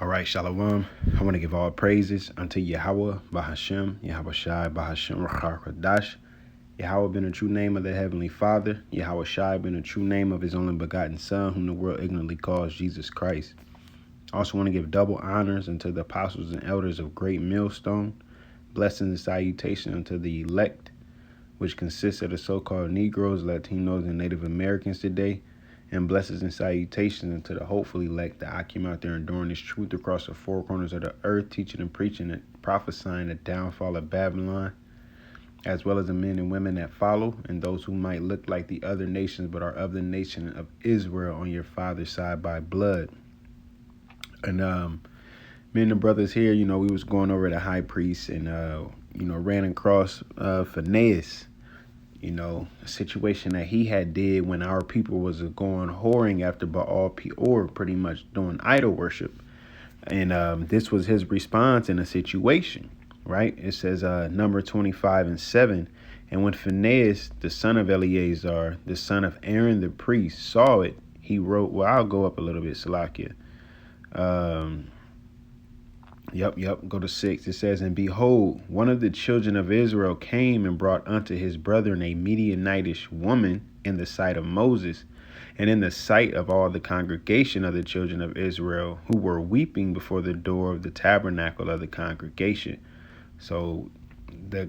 All right, Shalom. I want to give all praises unto YAHAWAH, BAHASHAM, YAHAWASHI, BAHASHAM, QADASH. YAHAWAH been the true name of the Heavenly Father. YAHAWASHI been the true name of His only begotten Son, whom the world ignorantly calls Jesus Christ. I also want to give double honors unto the apostles and elders of Great Millstone. Blessings and salutation unto the elect, which consists of the so-called Negroes, Latinos, and Native Americans today. And blessings and salutations unto the hopeful elect that I came out there enduring this truth across the four corners of the earth, teaching and preaching and prophesying the downfall of Babylon, as well as the men and women that follow, and those who might look like the other nations but are of the nation of Israel on your father's side by blood. And me and the brothers here, we was going over the high priest and ran across Phineas. A situation that he had did when our people was going whoring after Baal Peor, pretty much doing idol worship. And this was his response in a situation, right? It says number 25:7. And when Phinehas, the son of Eleazar, the son of Aaron the priest, saw it, he wrote, well, I'll go up a little bit, Salakia. Go to 6. It says, and behold, one of the children of Israel came and brought unto his brethren a Midianitish woman in the sight of Moses, and in the sight of all the congregation of the children of Israel, who were weeping before the door of the tabernacle of the congregation. So the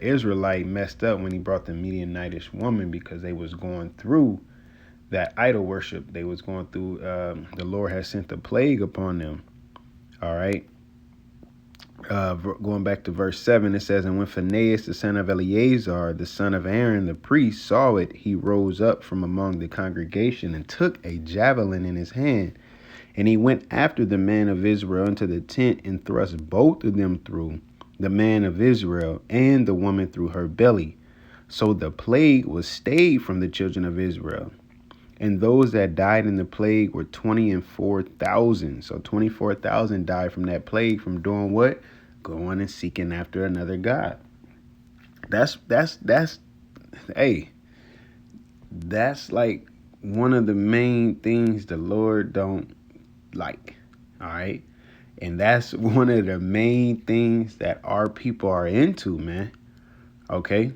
Israelite messed up when he brought the Midianitish woman, because they was going through that idol worship. They was going through, the Lord has sent a plague upon them. All right. Going back to verse 7, it says, and when Phinehas, the son of Eleazar, the son of Aaron, the priest, saw it, he rose up from among the congregation and took a javelin in his hand. And he went after the man of Israel into the tent and thrust both of them through, the man of Israel and the woman through her belly. So the plague was stayed from the children of Israel. And those that died in the plague were 24,000. So 24,000 died from that plague from doing what? Going and seeking after another god. That's like one of the main things the Lord don't like. All right. And that's one of the main things that our people are into, man. Okay.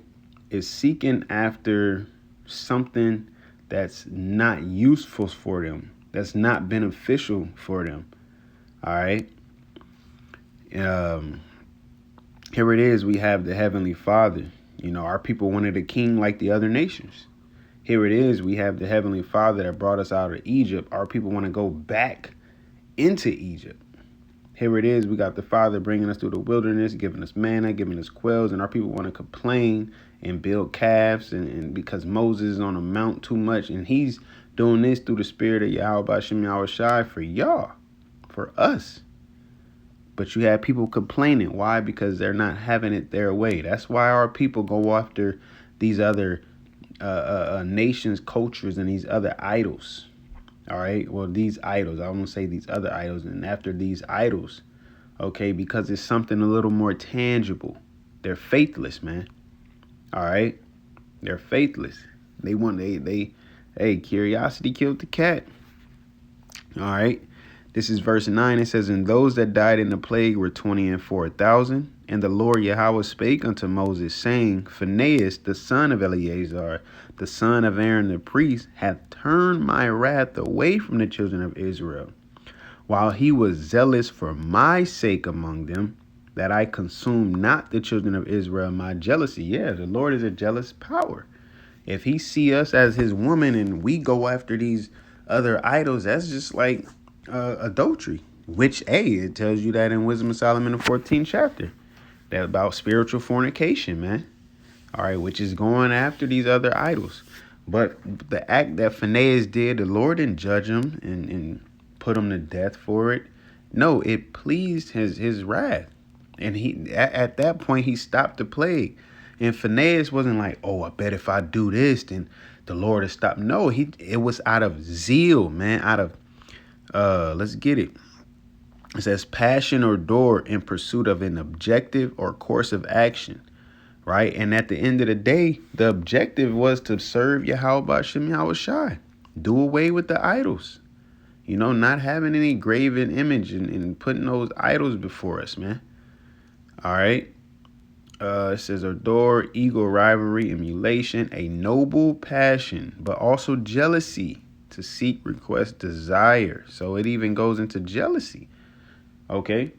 Is seeking after something that's not useful for them, that's not beneficial for them. All right. Here it is. We have the Heavenly Father. Our people wanted a king like the other nations. Here it is. We have the Heavenly Father that brought us out of Egypt. Our people want to go back into Egypt. Here it is. We got the Father bringing us through the wilderness, giving us manna, giving us quails, and our people want to complain and build calves, and because Moses is on a mount too much, and he's doing this through the spirit of YAHAWASHI for y'all, for us. But you have people complaining. Why? Because they're not having it their way. That's why our people go after these other nations, cultures, and these other idols. All right. Well, these idols, I won't say these other idols, and after these idols, okay, because it's something a little more tangible. They're faithless, man. All right. They're faithless. Hey, curiosity killed the cat. All right. This is verse 9. It says, and those that died in the plague were 24,000. And the Lord Yahweh spake unto Moses, saying, Phinehas, the son of Eleazar, the son of Aaron the priest, hath turned my wrath away from the children of Israel, while he was zealous for my sake among them, that I consume not the children of Israel my jealousy. Yeah, the Lord is a jealous power. If he see us as his woman and we go after these other idols, that's just like adultery, which, it tells you that in Wisdom of Solomon, the 14th chapter, that about spiritual fornication, man. All right, which is going after these other idols. But the act that Phinehas did, the Lord didn't judge him and put him to death for it. No, it pleased his wrath. And he at that point, he stopped the plague. And Phinehas wasn't like, oh, I bet if I do this, then the Lord will stop. No, it was out of zeal, man, out of, let's get it. It says passion or door in pursuit of an objective or course of action, right? And at the end of the day, the objective was to serve YAHAWASHI, do away with the idols. You know, not having any graven image and putting those idols before us, man. All right. It says adore, ego, rivalry, emulation, a noble passion, but also jealousy, to seek, request, desire. So it even goes into jealousy. Okay.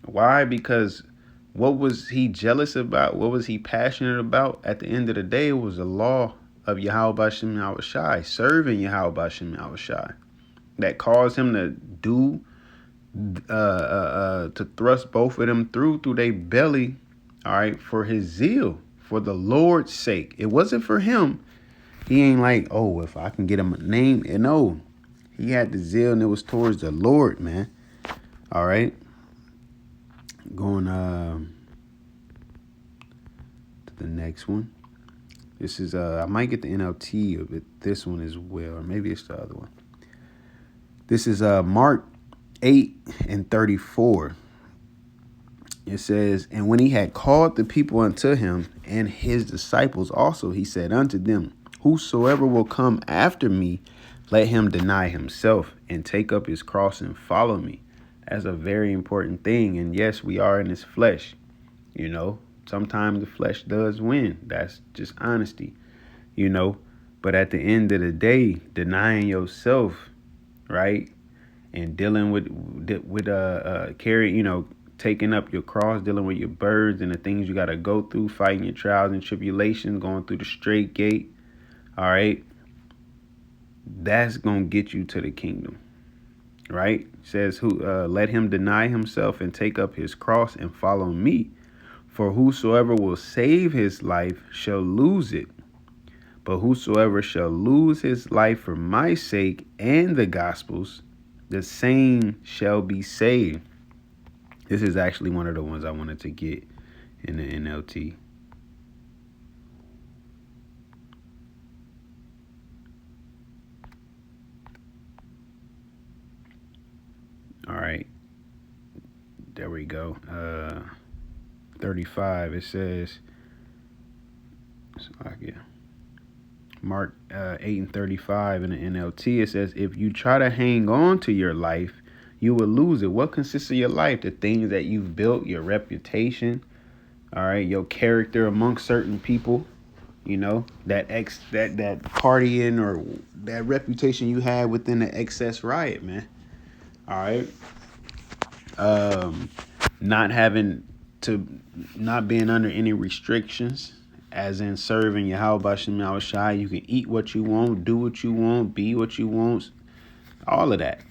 Why? Because what was he jealous about? What was he passionate about? At the end of the day, it was the law of YAHAWASHI, serving YAHAWASHI, that caused him to do, to thrust both of them through their belly, all right, for his zeal, for the Lord's sake. It wasn't for him. He ain't like, oh, if I can get him a name. And no, he had the zeal, and it was towards the Lord, man. All right. Going to the next one. This is I might get the NLT of it, this one as well, or maybe it's the other one. This is Mark 8:34. It says, and when he had called the people unto him and his disciples also, he said unto them, whosoever will come after me, let him deny himself and take up his cross and follow me. That's a very important thing. And yes, we are in this flesh. You know, sometimes the flesh does win. That's just honesty, you know. But at the end of the day, denying yourself, right, and dealing with carrying, you know, taking up your cross, dealing with your burdens and the things you got to go through, fighting your trials and tribulations, going through the straight gate. All right. That's going to get you to the kingdom. Right. It says, let him deny himself and take up his cross and follow me. For whosoever will save his life shall lose it. But whosoever shall lose his life for my sake and the gospel's, the same shall be saved. This is actually one of the ones I wanted to get in the NLT. All right. There we go. 35. It says, Mark 8:35 in the NLT. It says, if you try to hang on to your life, you will lose it. What consists of your life? The things that you've built, your reputation, all right, your character amongst certain people, you know, that partying or that reputation you had within the excess riot, man. All right. Not being under any restrictions, as in serving YAHAWASHI. You can eat what you want, do what you want, be what you want, all of that.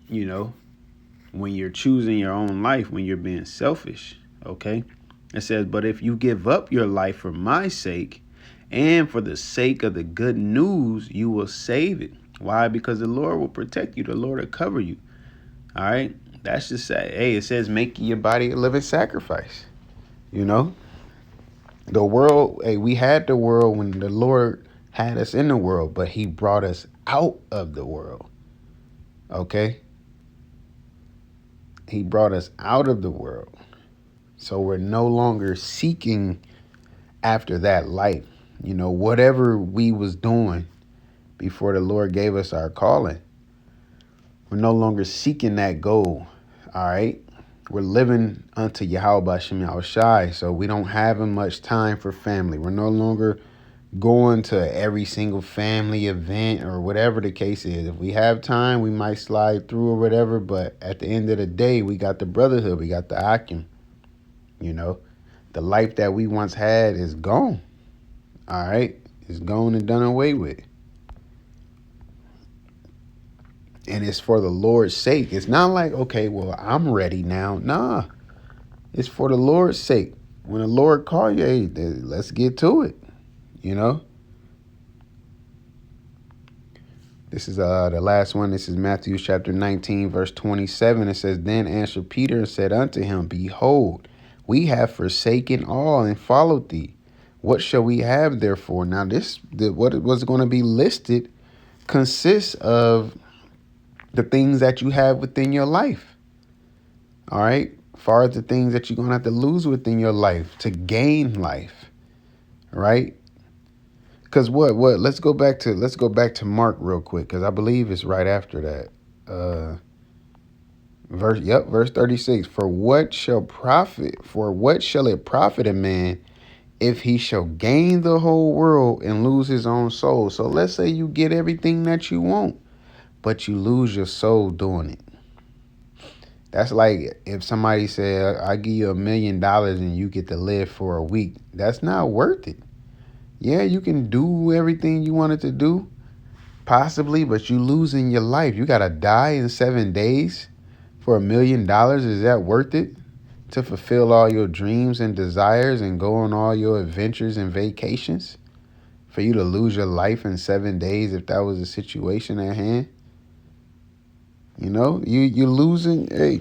You know, when you're choosing your own life, when you're being selfish, okay? It says, but if you give up your life for my sake and for the sake of the good news, you will save it. Why? Because the Lord will protect you. The Lord will cover you. All right? That's just say, hey, it says make your body a living sacrifice. You know? The world, hey, we had the world when the Lord had us in the world, but he brought us out of the world. Okay? He brought us out of the world. So we're no longer seeking after that life. You know, whatever we was doing before the Lord gave us our calling, we're no longer seeking that goal. All right. We're living unto YAHAWASHI. So we don't have much time for family. We're no longer going to every single family event or whatever the case is. If we have time, we might slide through or whatever. But at the end of the day, we got the brotherhood. We got the Akim. You know, the life that we once had is gone. All right. It's gone and done away with. And it's for the Lord's sake. It's not like, okay, well, I'm ready now. Nah, it's for the Lord's sake. When the Lord call you, hey, let's get to it. You know. This is the last one. This is Matthew chapter 19, verse 27. It says, then answered Peter and said unto him, behold, we have forsaken all and followed thee. What shall we have therefore? Now what was going to be listed consists of the things that you have within your life. All right. As far as the things that you're going to have to lose within your life to gain life. Right. Because what let's go back to Mark real quick, because I believe it's right after that. Verse 36. For what shall it profit a man if he shall gain the whole world and lose his own soul? So let's say you get everything that you want, but you lose your soul doing it. That's like if somebody said, I give you $1 million and you get to live for a week. That's not worth it. Yeah, you can do everything you wanted to do, possibly, but you losing your life. You got to die in 7 days for $1 million. Is that worth it? To fulfill all your dreams and desires and go on all your adventures and vacations? For you to lose your life in 7 days if that was the situation at hand? You know, you're losing. Hey,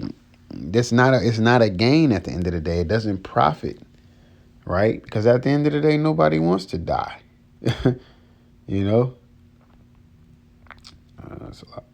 it's not a gain at the end of the day. It doesn't profit, right? Because at the end of the day, nobody wants to die. You know. That's a lot.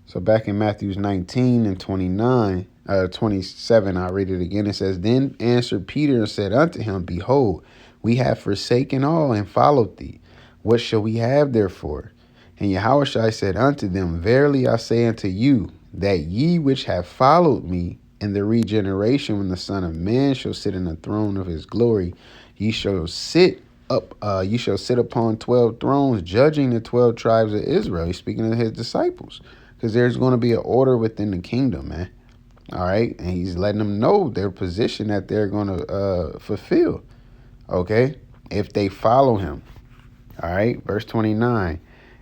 So back in Matthew 19 and 27, I'll read it again. It says, Then answered Peter and said unto him, Behold, we have forsaken all and followed thee. What shall we have therefore? And Yahawashi said unto them, Verily I say unto you, that ye which have followed me in the regeneration, when the Son of Man shall sit in the throne of his glory, ye shall sit upon 12 thrones, judging the 12 tribes of Israel. He's speaking to his disciples, because there's going to be an order within the kingdom, man. All right, and he's letting them know their position that they're going to fulfill. Okay, if they follow him. All right, verse 29.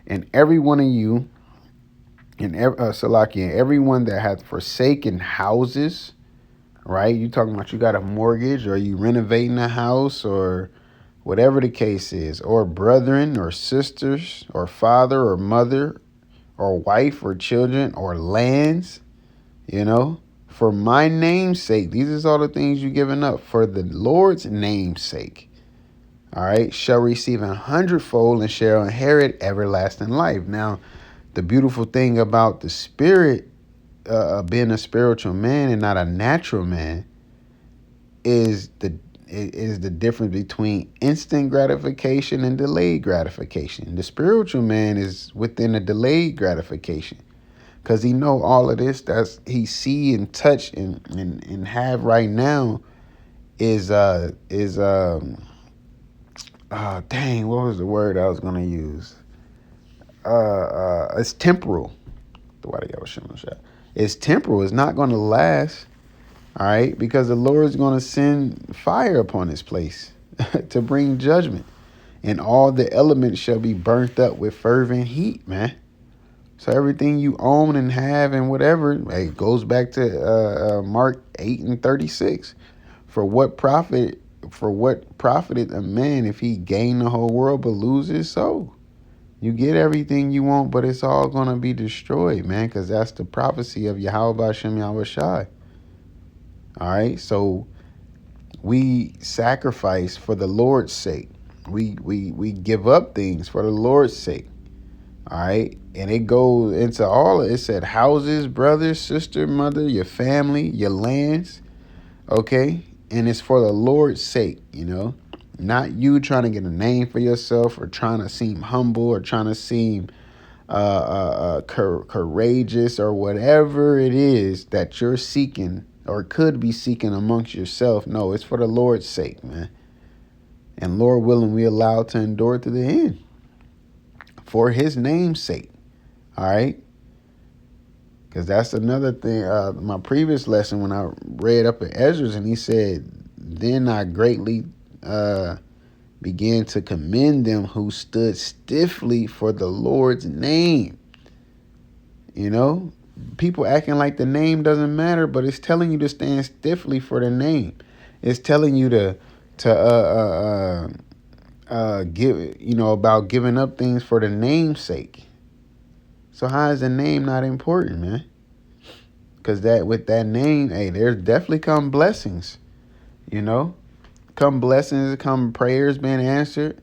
And every one of you, and everyone that hath forsaken houses, right? You talking about you got a mortgage, or you renovating a house, or whatever the case is, or brethren, or sisters, or father, or mother, or wife, or children, or lands, you know, for my name's sake. These is all the things you giving up for the Lord's name's sake. All right, shall receive 100-fold and shall inherit everlasting life. Now, the beautiful thing about the spirit, being a spiritual man and not a natural man, is the difference between instant gratification and delayed gratification. The spiritual man is within a delayed gratification, because he know all of this that's he see and touch and have right now is dang, what was the word I was gonna use? It's temporal. It's temporal. It's not gonna last. All right, because the Lord is gonna send fire upon this place to bring judgment, and all the elements shall be burnt up with fervent heat, man. So everything you own and have and whatever, it goes back to Mark 8 and 36. For what profited a man if he gain the whole world but lose his soul? You get everything you want, but it's all going to be destroyed, man, because that's the prophecy of YAHAWASHI. All right, so we sacrifice for the Lord's sake. We give up things for the Lord's sake. All right, and it goes into all of it. Said houses, brothers, sister, mother, your family, your lands. Okay, and it's for the Lord's sake, you know, not you trying to get a name for yourself, or trying to seem humble, or trying to seem courageous, or whatever it is that you're seeking or could be seeking amongst yourself. No, it's for the Lord's sake, man. And Lord willing, we allow to endure to the end for his name's sake. All right. Because that's another thing. My previous lesson, when I read up at Ezra's, and he said, then I greatly began to commend them who stood stiffly for the Lord's name. You know, people acting like the name doesn't matter, but it's telling you to stand stiffly for the name. It's telling you to give, you know, about giving up things for the name's sake. So how is the name not important, man? Because that with that name, hey, there's definitely come blessings, you know, come blessings, come prayers being answered.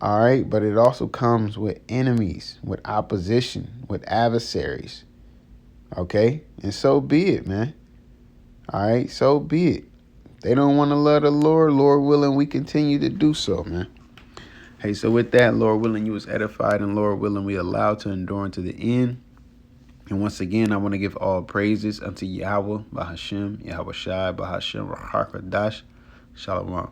All right. But it also comes with enemies, with opposition, with adversaries. OK, and so be it, man. All right. So be it. They don't want to love the Lord. Lord willing, we continue to do so, man. Hey, so with that, Lord willing, you was edified, and Lord willing, we allowed to endure unto the end. And once again, I want to give all praises unto Yahweh, BAHASHAM, YAHAWASHI, BAHASHAM, RAWCHAA, QADASH. Shalom.